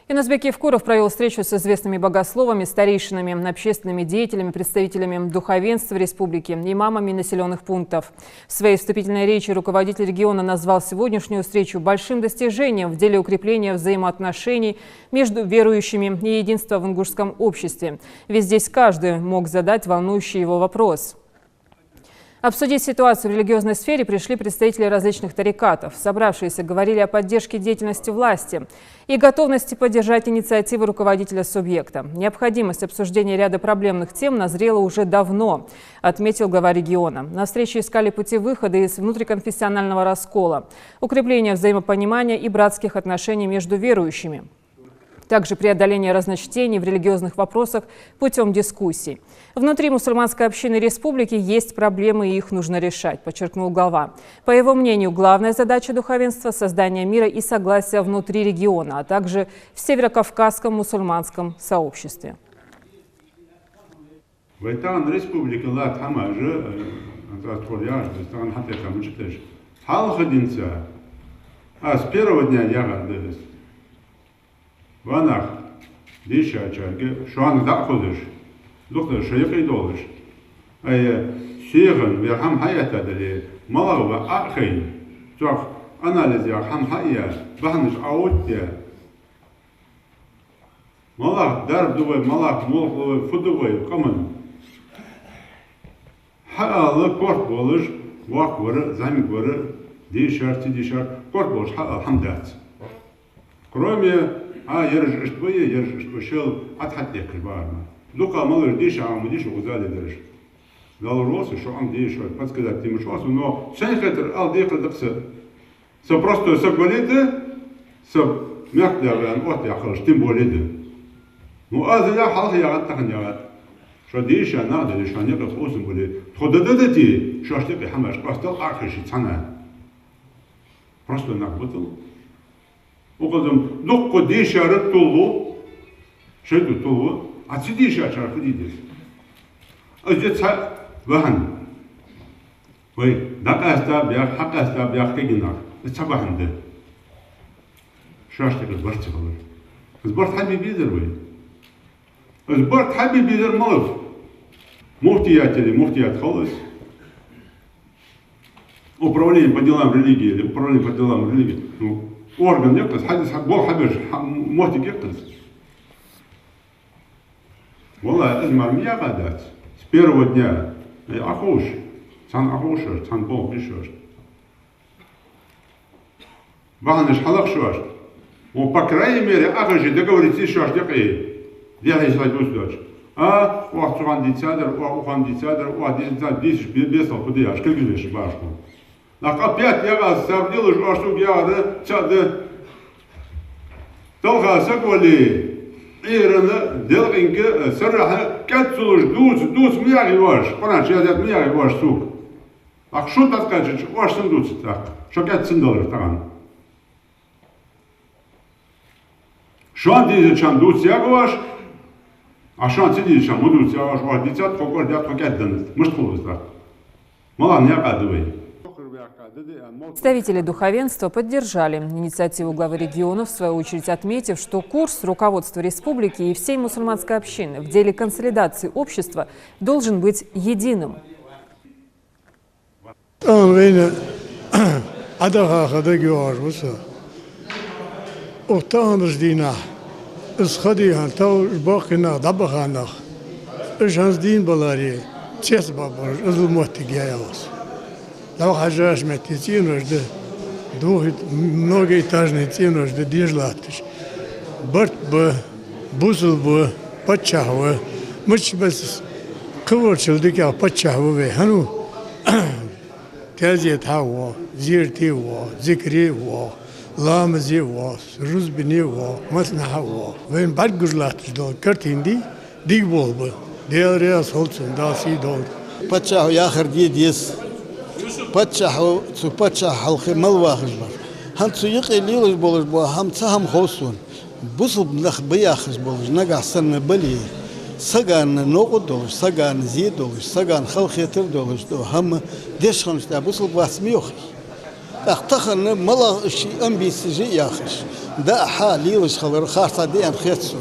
Иназбек Евкуров провел встречу с известными богословами, старейшинами, общественными деятелями, представителями духовенства республики, имамами населенных пунктов. В своей вступительной речи руководитель региона назвал сегодняшнюю встречу большим достижением в деле укрепления взаимоотношений между верующими и единства в ингушском обществе. Ведь здесь каждый мог задать волнующий его вопрос. Обсудить ситуацию в религиозной сфере пришли представители различных тарикатов. Собравшиеся говорили о поддержке деятельности власти и готовности поддержать инициативы руководителя субъекта. Необходимость обсуждения ряда проблемных тем назрела уже давно, отметил глава региона. На встрече искали пути выхода из внутриконфессионального раскола, укрепления взаимопонимания и братских отношений между верующими. Также преодоление разночтений в религиозных вопросах путем дискуссий. Внутри мусульманской общины республики есть проблемы, и их нужно решать, подчеркнул глава. По его мнению, главная задача духовенства – создание мира и согласия внутри региона, а также в северокавказском мусульманском сообществе. С первого дня я ванах дешачаге шуан дакудыш доктор шейхи долыш ай шейхан верхам хаята дали малага ахин так анализ я хам хая бахниш аутя малах дарб дувай малах молхловай фудувай каман хаалы корт болыш вак вары замик вары дешар корт болыш хамдат кроме يرجع شل أتحدى كبارنا لقى مالر ديش عم ديش وزاد درج قال الروس شو عم ديش بس كذا تيم شو أصله إنه شن خاطر قال ديك الدقسة سبرستو سبوليده سب مقدر عن وقت يخرج تيم بوليده مو هذا يا حال يا غد تخنيات شو ديش أنا ده ديش أنا يقف أوسم بوليد خددتي شو أشتكي حماش بس تل آخر شيء سنة برستو نقبضل وقدم دق ديشارة طلو شيء طلو أتى ديشارة خديدة أجت وهن وي دق أستاب يا حق أستاب يا خيجناك الصباح عنده شاشتك البرت خلص البرت حبي بيدر وي البرت حبي بيدر ملف مفتيات خلص управление по делам религии или управление по делам религии орган يقص حدث بول حبش موتي يقص والله أجمل مية قادات с первого дня أخوش كان أخوش كان بول بيشوش بعدش حلق شوش وبا крайней мере أخوش договориться شوش دقيقة ديها يسوي دوش وقت عندي تادر وعندي تادر وعندي تادر ديش بيصل بدي أش كل جلش باشكو опять я вас сравнил, что я толка саквали и делинге сарха катсулуш дус мияги ваш панаш я дат мияги ваш сук а что так скажешь ваш сундуц так что $500 таган что дизе чам дус я ваш а что дизе чам дус я ваш дитят покор дят покаддан может холос так мала не акадывай. Представители духовенства поддержали инициативу главы региона, в свою очередь отметив, что курс руководства республики и всей мусульманской общины в деле консолидации общества должен быть единым. لو حاجاش متيتين وجد دوه многоэтажный тин وجد дежлатыш برت ب بوزل ب بتشهوه مش بس كورشل ديكا بتشهوه هنو تازيت هوا زيرتي وا ذكري وا لامزي وا رزبني وا مثنى هوا وين بعد جرلاتش دول كرتين دي بول ديال رياس هولسن داسي دول بتشهو يا آخر ديس بتشحو سو بتشح الخمل واخج بار هم تسيق الليلش بولش بو هم تهم خوسون بوصل نخ بياخج بولش نقع سن بلي سجان نوق دولش سجان زيد دولش سجان خل خيتر دولش دو هم ديش خمس تا بوصل باسميوخي اختخن ملا شيء أم بيسجي ياخش ده حالي وش خبر خاصة دي أم خيتسو